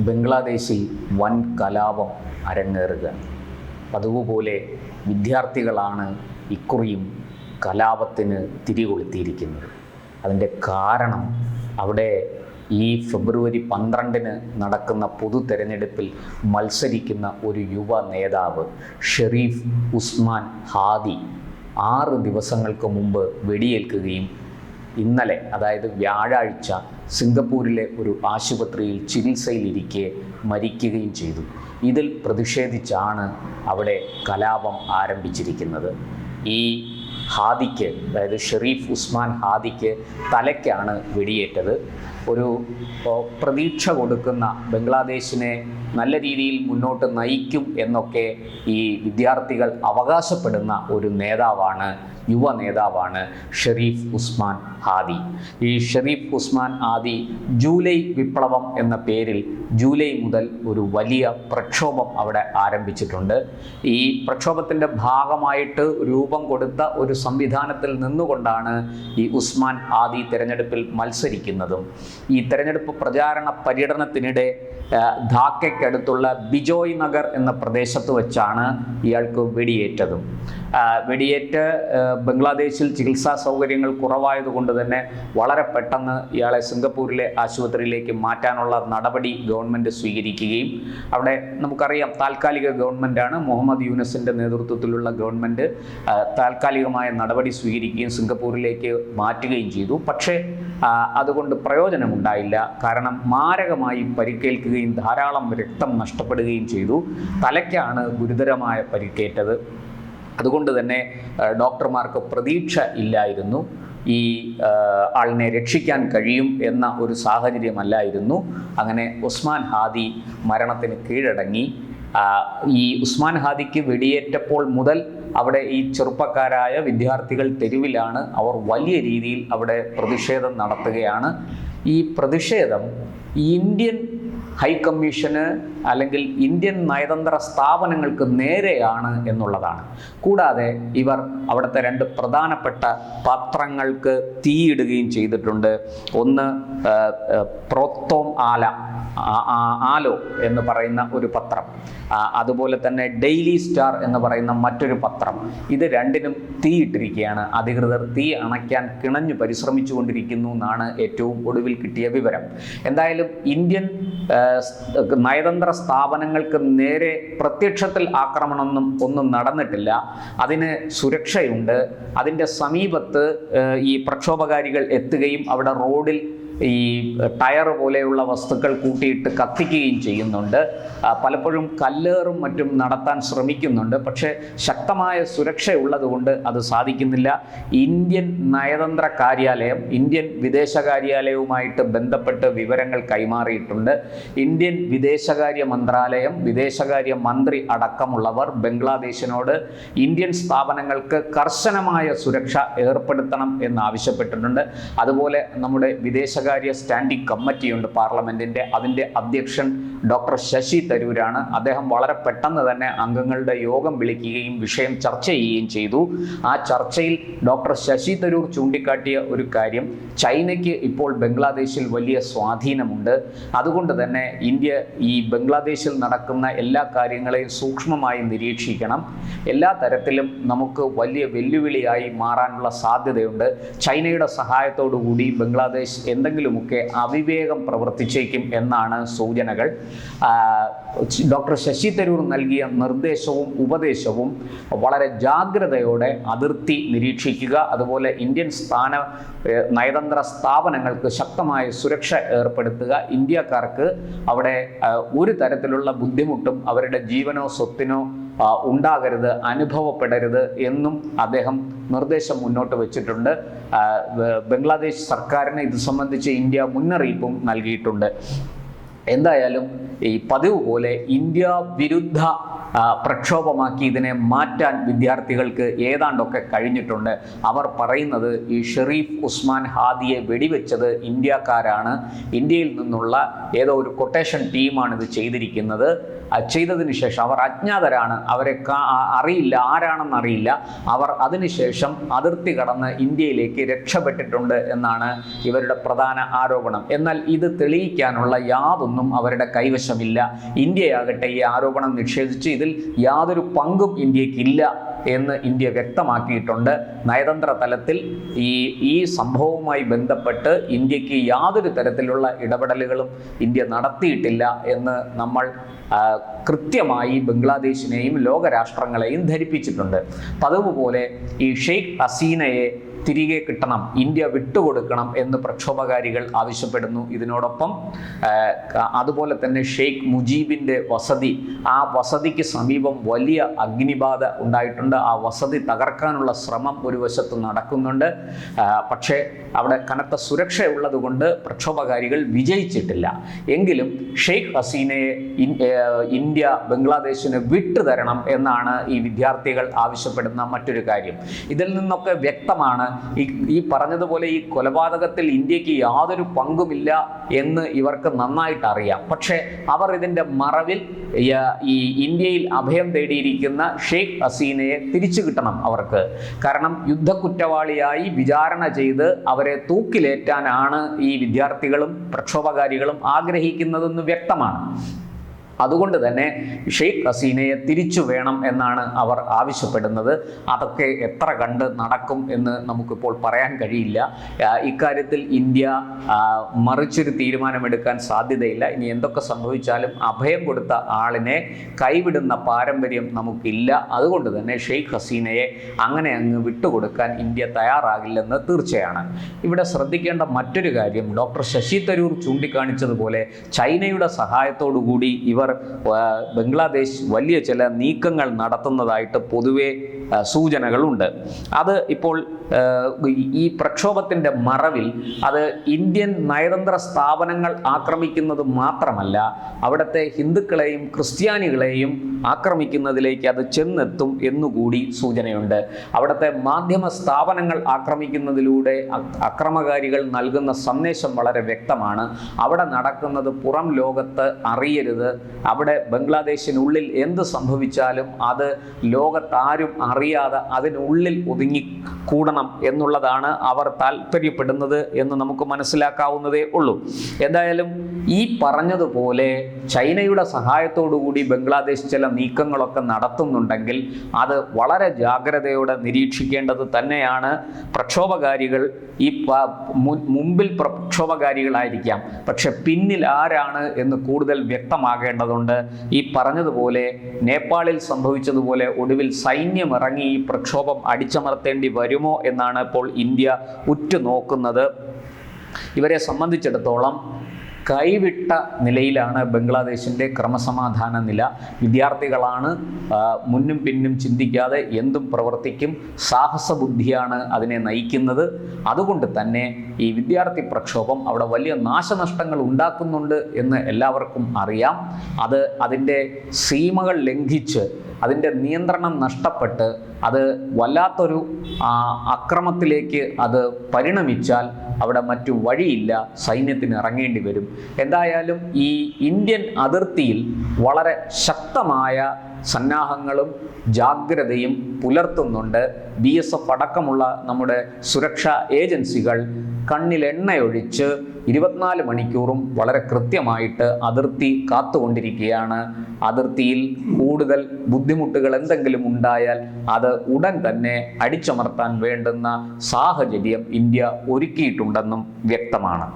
ബംഗ്ലാദേശിൽ വൻ കലാപം അരങ്ങേറുകയാണ്. പതിവുപോലെ വിദ്യാർത്ഥികളാണ് ഇക്കുറിയും കലാപത്തിന് തിരികൊളുത്തിയിരിക്കുന്നത്. അതിൻ്റെ കാരണം അവിടെ ഈ ഫെബ്രുവരി 12 നടക്കുന്ന പൊതു തെരഞ്ഞെടുപ്പിൽ മത്സരിക്കുന്ന ഒരു യുവ നേതാവ് ഷെരീഫ് ഉസ്മാൻ ഹാദി 6 ദിവസങ്ങൾക്ക് മുമ്പ് വെടിയേൽക്കുകയും ഇന്നലെ, അതായത് വ്യാഴാഴ്ച, സിംഗപ്പൂരിലെ ഒരു ആശുപത്രിയിൽ ചികിത്സയിലിരിക്കെ മരിക്കുകയും ചെയ്തു. ഇതിൽ പ്രതിഷേധിച്ചാണ് അവിടെ കലാപം ആരംഭിച്ചിരിക്കുന്നത്. ഈ ഹാദിക്ക്, അതായത് ഷെരീഫ് ഉസ്മാൻ ഹാദിക്ക് തലയ്ക്കാണ് വെടിയേറ്റത്. ഒരു പ്രതീക്ഷ കൊടുക്കുന്ന, ബംഗ്ലാദേശിനെ നല്ല രീതിയിൽ മുന്നോട്ട് നയിക്കും എന്നൊക്കെ ഈ വിദ്യാർത്ഥികൾ അവകാശപ്പെടുന്ന ഒരു നേതാവാണ്, യുവ നേതാവാണ് ഷെരീഫ് ഉസ്മാൻ ഹാദി. ഈ ഷെരീഫ് ഉസ്മാൻ ഹാദി ജൂലൈ വിപ്ലവം എന്ന പേരിൽ ജൂലൈ മുതൽ ഒരു വലിയ പ്രക്ഷോഭം അവിടെ ആരംഭിച്ചിട്ടുണ്ട്. ഈ പ്രക്ഷോഭത്തിൻ്റെ ഭാഗമായിട്ട് രൂപം കൊടുത്ത ഒരു സംവിധാനത്തിൽ നിന്നുകൊണ്ടാണ് ഈ ഉസ്മാൻ ഹാദി തിരഞ്ഞെടുപ്പിൽ മത്സരിക്കുന്നതും. ഈ തെരഞ്ഞെടുപ്പ് പ്രചാരണ പര്യടനത്തിനിടെ ധാക്കയ്ക്കടുത്തുള്ള ബിജോയ് നഗർ എന്ന പ്രദേശത്ത് വെച്ചാണ് ഇയാൾക്ക് വെടിയേറ്റതും. വെടിയേറ്റ് ബംഗ്ലാദേശിൽ ചികിത്സാ സൗകര്യങ്ങൾ കുറവായതുകൊണ്ട് തന്നെ വളരെ പെട്ടെന്ന് ഇയാളെ സിംഗപ്പൂരിലെ ആശുപത്രിയിലേക്ക് മാറ്റാനുള്ള നടപടി ഗവൺമെൻറ് സ്വീകരിക്കുകയും, അവിടെ നമുക്കറിയാം താൽക്കാലിക ഗവൺമെൻറ്റാണ്, മുഹമ്മദ് യൂനസിൻ്റെ നേതൃത്വത്തിലുള്ള ഗവൺമെൻറ് താൽക്കാലികമായ നടപടി സ്വീകരിക്കുകയും സിംഗപ്പൂരിലേക്ക് മാറ്റുകയും ചെയ്തു. പക്ഷേ അതുകൊണ്ട് പ്രയോജനമുണ്ടായില്ല. കാരണം മാരകമായി പരിക്കേൽക്കുകയും ധാരാളം രക്തം നഷ്ടപ്പെടുകയും ചെയ്തു. തലയ്ക്കാണ് ഗുരുതരമായ പരിക്കേറ്റത്. അതുകൊണ്ട് തന്നെ ഡോക്ടർമാർക്ക് പ്രതീക്ഷ ഇല്ലായിരുന്നു ഈ ആളിനെ രക്ഷിക്കാൻ കഴിയും എന്ന ഒരു സാഹചര്യമല്ലായിരുന്നു. അങ്ങനെ ഉസ്മാൻ ഹാദി മരണത്തിന് കീഴടങ്ങി. ഈ ഉസ്മാൻ ഹാദിക്ക് വെടിയേറ്റപ്പോൾ മുതൽ അവിടെ ഈ ചെറുപ്പക്കാരായ വിദ്യാർത്ഥികൾ തെരുവിലാണ്. അവർ വലിയ രീതിയിൽ അവിടെ പ്രതിഷേധം നടത്തുകയാണ്. ഈ പ്രതിഷേധം ഇന്ത്യൻ ഹൈക്കമ്മീഷന് അല്ലെങ്കിൽ ഇന്ത്യൻ നയതന്ത്ര സ്ഥാപനങ്ങൾക്ക് നേരെയാണ് എന്നുള്ളതാണ്. കൂടാതെ ഇവർ അവിടുത്തെ 2 പ്രധാനപ്പെട്ട പത്രങ്ങൾക്ക് തീയിടുകയും ചെയ്തിട്ടുണ്ട്. ഒന്ന് പ്രോത്തോം ആലോ എന്ന് പറയുന്ന ഒരു പത്രം, അതുപോലെ തന്നെ ഡെയിലി സ്റ്റാർ എന്ന് പറയുന്ന മറ്റൊരു പത്രം. ഇത് 2നും തീയിട്ടിരിക്കുകയാണ്. അധികൃതർ തീ അണയ്ക്കാൻ കിണഞ്ഞു പരിശ്രമിച്ചു കൊണ്ടിരിക്കുന്നു എന്നാണ് ഏറ്റവും ഒടുവിൽ കിട്ടിയ വിവരം. എന്തായാലും ഇന്ത്യൻ നയതന്ത്ര സ്ഥാപനങ്ങൾക്ക് നേരെ പ്രത്യക്ഷത്തിൽ ഒന്നും നടന്നിട്ടില്ല. അതിന് സുരക്ഷയുണ്ട്. അതിൻ്റെ സമീപത്ത് ഈ പ്രക്ഷോഭകാരികൾ എത്തുകയും അവിടെ റോഡിൽ ഈ ടയർ പോലെയുള്ള വസ്തുക്കൾ കൂട്ടിയിട്ട് കത്തിക്കുകയും ചെയ്യുന്നുണ്ട്. പലപ്പോഴും കല്ലേറും മറ്റും നടത്താൻ ശ്രമിക്കുന്നുണ്ട്. പക്ഷേ ശക്തമായ സുരക്ഷയുള്ളതുകൊണ്ട് അത് സാധിക്കുന്നില്ല. ഇന്ത്യൻ നയതന്ത്ര കാര്യാലയം, ഇന്ത്യൻ വിദേശകാര്യാലയവുമായിട്ട് ബന്ധപ്പെട്ട് വിവരങ്ങൾ കൈമാറിയിട്ടുണ്ട്. ഇന്ത്യൻ വിദേശകാര്യ മന്ത്രാലയം, വിദേശകാര്യ മന്ത്രി അടക്കമുള്ളവർ ബംഗ്ലാദേശിനോട് ഇന്ത്യൻ സ്ഥാപനങ്ങൾക്ക് കർശനമായ സുരക്ഷ ഏർപ്പെടുത്തണം എന്നാവശ്യപ്പെട്ടിട്ടുണ്ട്. അതുപോലെ നമ്മുടെ വിദേശകാര്യ സ്റ്റാൻഡിംഗ് കമ്മിറ്റിയുണ്ട് പാർലമെന്റിന്റെ. അതിൻ്റെ അധ്യക്ഷൻ ഡോക്ടർ ശശി തരൂരാണ്. അദ്ദേഹം വളരെ പെട്ടെന്ന് തന്നെ അംഗങ്ങളുടെ യോഗം വിളിക്കുകയും വിഷയം ചർച്ച ചെയ്യുകയും ചെയ്തു. ആ ചർച്ചയിൽ ഡോക്ടർ ശശി തരൂർ ചൂണ്ടിക്കാട്ടിയ ഒരു കാര്യം, ചൈനയ്ക്ക് ഇപ്പോൾ ബംഗ്ലാദേശിൽ വലിയ സ്വാധീനമുണ്ട്. അതുകൊണ്ട് തന്നെ ഇന്ത്യ ഈ ബംഗ്ലാദേശിൽ നടക്കുന്ന എല്ലാ കാര്യങ്ങളെയും സൂക്ഷ്മമായി നിരീക്ഷിക്കണം. എല്ലാ തരത്തിലും നമുക്ക് വലിയ വെല്ലുവിളിയായി മാറാനുള്ള സാധ്യതയുണ്ട്. ചൈനയുടെ സഹായത്തോടു കൂടി ബംഗ്ലാദേശ് എന്തെങ്കിലുമൊക്കെ അവിവേകം പ്രവർത്തിച്ചേക്കും എന്നാണ് സൂചനകൾ. ഡോക്ടർ ശശി തരൂർ നൽകിയ നിർദ്ദേശവും ഉപദേശവും വളരെ ജാഗ്രതയോടെ അതിർത്തി നിരീക്ഷിക്കുക, അതുപോലെ ഇന്ത്യൻ നയതന്ത്ര സ്ഥാപനങ്ങൾക്ക് ശക്തമായ സുരക്ഷ ഏർപ്പെടുത്തുക, ഇന്ത്യക്കാർക്ക് അവിടെ ഒരു തരത്തിലുള്ള ബുദ്ധിമുട്ടും അവരുടെ ജീവനോ സ്വത്തിനോ ഉണ്ടാകരുത്, അനുഭവപ്പെടരുത് എന്നും അദ്ദേഹം നിർദ്ദേശം മുന്നോട്ട് വെച്ചിട്ടുണ്ട്. ബംഗ്ലാദേശ് സർക്കാരിന് ഇത് സംബന്ധിച്ച് ഇന്ത്യ മുന്നറിയിപ്പും നൽകിയിട്ടുണ്ട്. എന്തായാലും ഈ പതിവ് പോലെ ഇന്ത്യ വിരുദ്ധ പ്രക്ഷോഭമാക്കി ഇതിനെ മാറ്റാൻ വിദ്യാർത്ഥികൾക്ക് ഏതാണ്ടൊക്കെ കഴിഞ്ഞിട്ടുണ്ട്. അവർ പറയുന്നത് ഈ ഷെരീഫ് ഉസ്മാൻ ഹാദിയെ വെടിവെച്ചത് ഇന്ത്യക്കാരാണ്, ഇന്ത്യയിൽ നിന്നുള്ള ഏതോ ഒരു കൊട്ടേഷൻ ടീമാണ് ഇത് ചെയ്തിരിക്കുന്നത്. ചെയ്തതിന് ശേഷം അവർ അജ്ഞാതരാണ്, അവരെ അറിയില്ല, ആരാണെന്നറിയില്ല. അവർ അതിനുശേഷം അതിർത്തി കടന്ന് ഇന്ത്യയിലേക്ക് രക്ഷപ്പെട്ടിട്ടുണ്ട് എന്നാണ് ഇവരുടെ പ്രധാന ആരോപണം. എന്നാൽ ഇത് തെളിയിക്കാനുള്ള യാതൊന്നും ആയുധമൊന്നും അവരുടെ കൈവശമില്ല. ഇന്ത്യയാകട്ടെ ഈ ആരോപണം നിഷേധിച്ച് ഇതിൽ യാതൊരു പങ്കും ഇന്ത്യക്കില്ല എന്ന് ഇന്ത്യ വ്യക്തമാക്കിയിട്ടുണ്ട്. നയതന്ത്ര തലത്തിൽ ഈ സംഭവവുമായി ബന്ധപ്പെട്ട് ഇന്ത്യക്ക് യാതൊരു തരത്തിലുള്ള ഇടപെടലുകളും ഇന്ത്യ നടത്തിയിട്ടില്ല എന്ന് നമ്മൾ കൃത്യമായി ബംഗ്ലാദേശിനെയും ലോകരാഷ്ട്രങ്ങളെയും ധരിപ്പിച്ചിട്ടുണ്ട്. പതിവ് പോലെ ഈ ഷെയ്ഖ് ഹസീനയെ തിരികെ കിട്ടണം, ഇന്ത്യ വിട്ടുകൊടുക്കണം എന്ന് പ്രക്ഷോഭകാരികൾ ആവശ്യപ്പെടുന്നു. ഇതിനോടൊപ്പം അതുപോലെ തന്നെ ഷെയ്ഖ് മുജീബിൻ്റെ വസതി, ആ വസതിക്ക് സമീപം വലിയ അഗ്നിബാധ ഉണ്ടായിട്ടുണ്ട്. ആ വസതി തകർക്കാനുള്ള ശ്രമം ഒരു വശത്ത് നടക്കുന്നുണ്ട്. പക്ഷേ അവിടെ കനത്ത സുരക്ഷയുള്ളത് കൊണ്ട് പ്രക്ഷോഭകാരികൾ വിജയിച്ചിട്ടില്ല. എങ്കിലും ഷെയ്ഖ് ഹസീനയെ ഇന്ത്യ ബംഗ്ലാദേശിന് വിട്ടുതരണം എന്നാണ് ഈ വിദ്യാർത്ഥികൾ ആവശ്യപ്പെടുന്ന മറ്റൊരു കാര്യം. ഇതിൽ നിന്നൊക്കെ വ്യക്തമാണ് ഈ പറഞ്ഞതുപോലെ ഈ കൊലപാതകത്തിൽ ഇന്ത്യക്ക് യാതൊരു പങ്കുമില്ല എന്ന് ഇവർക്ക് നന്നായിട്ട് അറിയാം. പക്ഷേ അവർ ഇതിൻ്റെ മറവിൽ ഈ ഇന്ത്യയിൽ അഭയം തേടിയിരിക്കുന്ന ഷെയ്ഖ് ഹസീനയെ തിരിച്ചു കിട്ടണം അവർക്ക്. കാരണം യുദ്ധക്കുറ്റവാളിയായി വിചാരണ ചെയ്ത് അവരെ തൂക്കിലേറ്റാനാണ് ഈ വിദ്യാർത്ഥികളും പ്രക്ഷോഭകാരികളും ആഗ്രഹിക്കുന്നതെന്ന് വ്യക്തമാണ്. അതുകൊണ്ട് തന്നെ ഷെയ്ഖ് ഹസീനയെ തിരിച്ചു വേണം എന്നാണ് അവർ ആവശ്യപ്പെടുന്നത്. അതൊക്കെ എത്ര കണ്ട് നടക്കും എന്ന് നമുക്കിപ്പോൾ പറയാൻ കഴിയില്ല. ഇക്കാര്യത്തിൽ ഇന്ത്യ മറിച്ചൊരു തീരുമാനമെടുക്കാൻ സാധ്യതയില്ല. ഇനി എന്തൊക്കെ സംഭവിച്ചാലും അഭയം കൊടുത്ത ആളിനെ കൈവിടുന്ന പാരമ്പര്യം നമുക്കില്ല. അതുകൊണ്ട് തന്നെ ഷെയ്ഖ് ഹസീനയെ അങ്ങനെ അങ്ങ് വിട്ടുകൊടുക്കാൻ ഇന്ത്യ തയ്യാറാകില്ലെന്ന് തീർച്ചയാണ്. ഇവിടെ ശ്രദ്ധിക്കേണ്ട മറ്റൊരു കാര്യം, ഡോക്ടർ ശശി തരൂർ ചൂണ്ടിക്കാണിച്ചതുപോലെ ചൈനയുടെ സഹായത്തോടു കൂടി ഇവർ ബംഗ്ലാദേശ് വലിയ ചില നീക്കങ്ങൾ നടത്തുന്നതായിട്ട് പൊതുവെ സൂചനകളുണ്ട്. അത് ഇപ്പോൾ ഈ പ്രക്ഷോഭത്തിൻ്റെ മറവിൽ അത് ഇന്ത്യൻ നയതന്ത്ര സ്ഥാപനങ്ങൾ ആക്രമിക്കുന്നത് മാത്രമല്ല, അവിടുത്തെ ഹിന്ദുക്കളെയും ക്രിസ്ത്യാനികളെയും ആക്രമിക്കുന്നതിലേക്ക് അത് ചെന്നെത്തും എന്നുകൂടി സൂചനയുണ്ട്. അവിടുത്തെ മാധ്യമ സ്ഥാപനങ്ങൾ ആക്രമിക്കുന്നതിലൂടെ അക്രമകാരികൾ നൽകുന്ന സന്ദേശം വളരെ വ്യക്തമാണ്. അവിടെ നടക്കുന്നത് പുറം ലോകത്ത് അറിയരുത്, അവിടെ ബംഗ്ലാദേശിനുള്ളിൽ എന്ത് സംഭവിച്ചാലും അത് ലോകത്താരും അറിയാതെ അതിനുള്ളിൽ ഒതുങ്ങിക്കൂടണം എന്നുള്ളതാണ് അവർ താല്പര്യപ്പെടുന്നത് എന്ന് നമുക്ക് മനസ്സിലാക്കാവുന്നതേ ഉള്ളൂ. എന്തായാലും ഈ പറഞ്ഞതുപോലെ ചൈനയുടെ സഹായത്തോടുകൂടി ബംഗ്ലാദേശ് ചില നീക്കങ്ങളൊക്കെ നടത്തുന്നുണ്ടെങ്കിൽ അത് വളരെ ജാഗ്രതയോടെ നിരീക്ഷിക്കേണ്ടത് തന്നെയാണ്. പ്രക്ഷോഭകാരികൾ ഈ മുമ്പിൽ പ്രക്ഷോഭകാരികളായിരിക്കാം, പക്ഷെ പിന്നിൽ ആരാണ് എന്ന് കൂടുതൽ വ്യക്തമാകേണ്ടതുണ്ട്. ഈ പറഞ്ഞതുപോലെ നേപ്പാളിൽ സംഭവിച്ചതുപോലെ ഒടുവിൽ സൈന്യം ഇറങ്ങി ഈ പ്രക്ഷോഭം അടിച്ചമർത്തേണ്ടി വരുമോ എന്നാണ് ഇപ്പോൾ ഇന്ത്യ ഉറ്റുനോക്കുന്നത്. ഇവരെ സംബന്ധിച്ചിടത്തോളം കൈവിട്ട നിലയിലാണ് ബംഗ്ലാദേശിൻ്റെ ക്രമസമാധാന നില. വിദ്യാർത്ഥികളാണ്, മുന്നും പിന്നും ചിന്തിക്കാതെ എന്തും പ്രവർത്തിക്കും, സാഹസബുദ്ധിയാണ് അതിനെ നയിക്കുന്നത്. അതുകൊണ്ട് തന്നെ ഈ വിദ്യാർത്ഥി പ്രക്ഷോഭം അവിടെ വലിയ നാശനഷ്ടങ്ങൾ ഉണ്ടാക്കുന്നുണ്ട് എന്ന് എല്ലാവർക്കും അറിയാം. അതിൻ്റെ സീമകൾ ലംഘിച്ച് അതിൻ്റെ നിയന്ത്രണം നഷ്ടപ്പെട്ട് അത് വല്ലാത്തൊരു അക്രമത്തിലേക്ക് അത് പരിണമിച്ചാൽ അവിടെ മറ്റു വഴിയില്ല, സൈന്യത്തിന് ഇറങ്ങേണ്ടി വരും. എന്തായാലും ഈ ഇന്ത്യൻ അതിർത്തിയിൽ വളരെ ശക്തമായ സന്നാഹങ്ങളും ജാഗ്രതയും പുലർത്തുന്നുണ്ട്. BSF അടക്കമുള്ള നമ്മുടെ സുരക്ഷാ ഏജൻസികൾ കണ്ണിലെണ്ണയൊഴിച്ച് 24 മണിക്കൂറും വളരെ കൃത്യമായിട്ട് അതിർത്തി കാത്തുകൊണ്ടിരിക്കുകയാണ്. അതിർത്തിയിൽ കൂടുതൽ ബുദ്ധിമുട്ടുകൾ എന്തെങ്കിലും ഉണ്ടായാൽ അത് ഉടൻ തന്നെ അടിച്ചമർത്താൻ വേണ്ടുന്ന സാഹചര്യം ഇന്ത്യ ഒരുക്കിയിട്ടുണ്ടെന്നും വ്യക്തമാണ്.